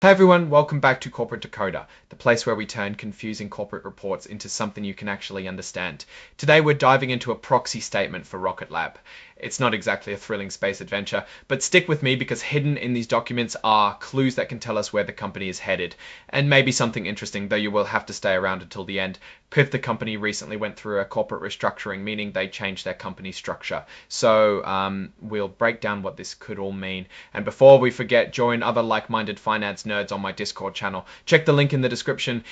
Hey everyone, welcome back to Corporate Decoder, the place where we turn confusing corporate reports into something you can actually understand. Today we're diving into a proxy statement for Rocket Lab. It's not exactly a thrilling space adventure, but stick with me because hidden in these documents are clues that can tell us where the company is headed, and maybe something interesting, though you will have to stay around until the end, because the company recently went through a corporate restructuring, meaning they changed their company structure. So we'll break down what this could all mean. And before we forget, join other like-minded finance nerds on my Discord channel. Check the link in the description.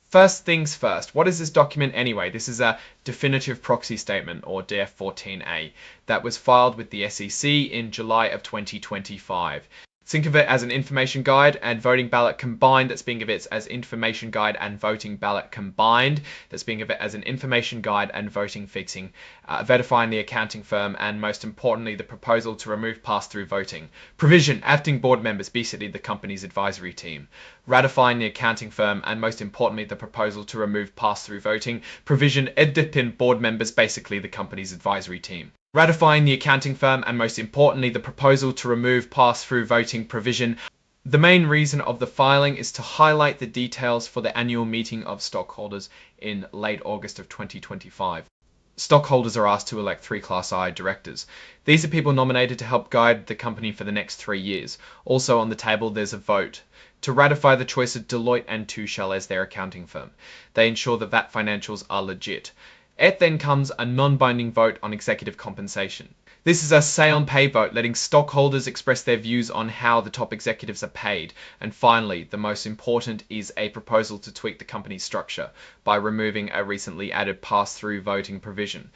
First things first, what is this document anyway? This is a definitive proxy statement, or DF14A, that was filed with the SEC in July of 2025. Think of it as an information guide and voting ballot combined. That's being of it as information guide and voting ballot combined. That's being of it as an information guide and voting fixing, verifying the accounting firm, and most importantly, the proposal to remove pass-through voting. Provision, acting board members, basically the company's advisory team. Ratifying the accounting firm, and most importantly, the proposal to remove pass-through voting. Provision, editing board members, basically the company's advisory team. Ratifying the accounting firm, and most importantly, the proposal to remove pass-through voting provision. The main reason of the filing is to highlight the details for the annual meeting of stockholders in late August of 2025. Stockholders are asked to elect 3 Class I directors. These are people nominated to help guide the company for the next 3 years. Also on the table, there's a vote to ratify the choice of Deloitte and Touche as their accounting firm. They ensure that financials are legit. It then comes a non-binding vote on executive compensation. This is a say-on-pay vote, letting stockholders express their views on how the top executives are paid. And finally, the most important is a proposal to tweak the company's structure by removing a recently added pass-through voting provision.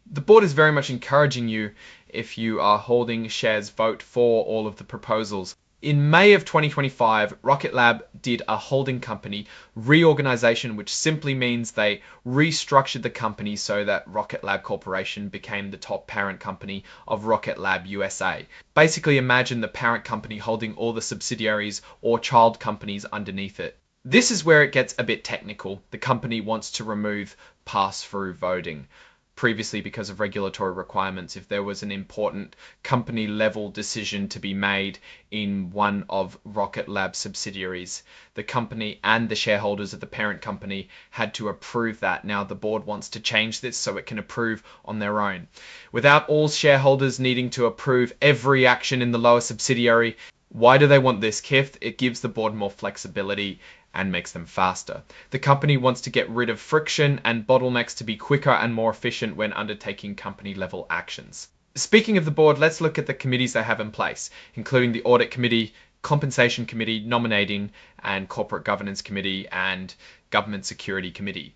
The board is very much encouraging you, if you are holding shares, vote for all of the proposals. In May of 2025, Rocket Lab did a holding company reorganization, which simply means they restructured the company so that Rocket Lab Corporation became the top parent company of Rocket Lab USA. Basically, imagine the parent company holding all the subsidiaries or child companies underneath it. This is where it gets a bit technical. The company wants to remove pass-through voting. Previously, because of regulatory requirements, if there was an important company level decision to be made in one of Rocket Lab's subsidiaries, the company and the shareholders of the parent company had to approve that. Now the board wants to change this so it can approve on their own. Without all shareholders needing to approve every action in the lower subsidiary. Why do they want this, Kith? It gives the board more flexibility and makes them faster. The company wants to get rid of friction and bottlenecks to be quicker and more efficient when undertaking company level actions. Speaking of the board, let's look at the committees they have in place, including the Audit Committee, Compensation Committee, Nominating and Corporate Governance Committee, and Government Security Committee.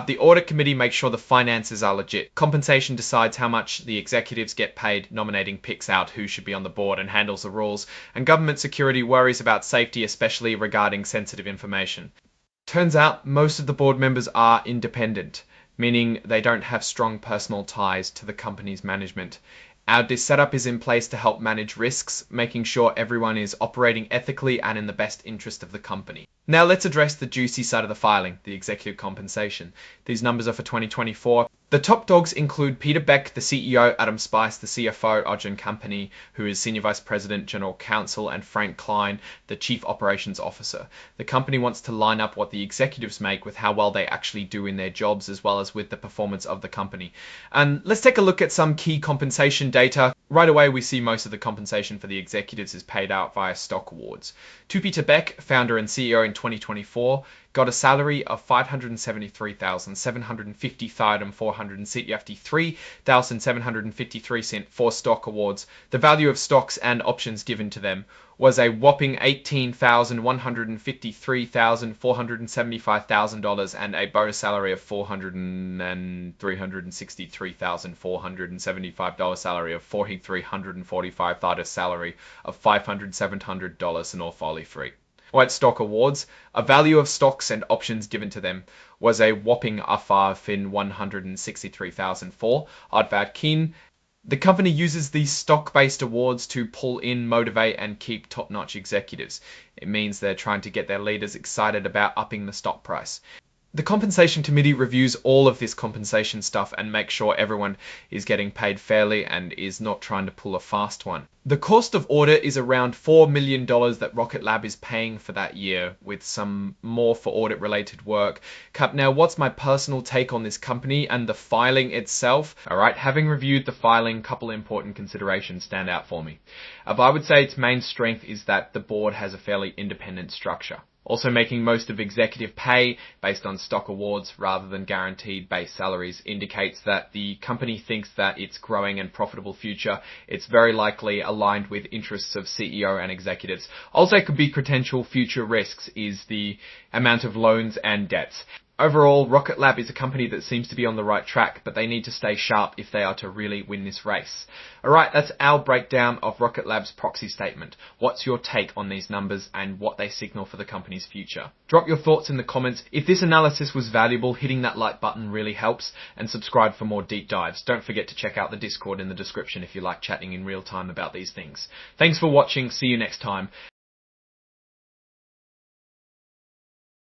The Audit Committee makes sure the finances are legit. Compensation decides how much the executives get paid. Nominating picks out who should be on the board and handles the rules. And Government Security worries about safety, especially regarding sensitive information. Turns out most of the board members are independent, meaning they don't have strong personal ties to the company's management. Our setup is in place to help manage risks, making sure everyone is operating ethically and in the best interest of the company. Now let's address the juicy side of the filing, the executive compensation. These numbers are for 2024. The top dogs include Peter Beck, the CEO, Adam Spice, the CFO, Arjun Company, who is Senior Vice President, General Counsel, and Frank Klein, the Chief Operations Officer. The company wants to line up what the executives make with how well they actually do in their jobs, as well as with the performance of the company. And let's take a look at some key compensation data. Right away, we see most of the compensation for the executives is paid out via stock awards. To Peter Beck, founder and CEO in 2024, got a salary of $573,453 for stock awards. The value of stocks and options given to them was a whopping $18,153,475,000 and a bonus salary of $363,475 salary of $4,345 salary of $500,700 and all folly free. White stock awards, a value of stocks and options given to them was a whopping $163,004. Advad Kin. The company uses these stock-based awards to pull in, motivate, and keep top-notch executives. It means they're trying to get their leaders excited about upping the stock price. The compensation committee reviews all of this compensation stuff and makes sure everyone is getting paid fairly and is not trying to pull a fast one. The cost of audit is around $4 million that Rocket Lab is paying for that year, with some more for audit related work. Now, what's my personal take on this company and the filing itself? Alright, having reviewed the filing, couple important considerations stand out for me. I would say its main strength is that the board has a fairly independent structure. Also, making most of executive pay based on stock awards rather than guaranteed base salaries indicates that the company thinks that its growing and profitable future, it's very likely aligned with interests of CEO and executives. Also, could be potential future risks is the amount of loans and debts. Overall, Rocket Lab is a company that seems to be on the right track, but they need to stay sharp if they are to really win this race. Alright, that's our breakdown of Rocket Lab's proxy statement. What's your take on these numbers and what they signal for the company's future? Drop your thoughts in the comments. If this analysis was valuable, hitting that like button really helps, and subscribe for more deep dives. Don't forget to check out the Discord in the description if you like chatting in real time about these things. Thanks for watching. See you next time.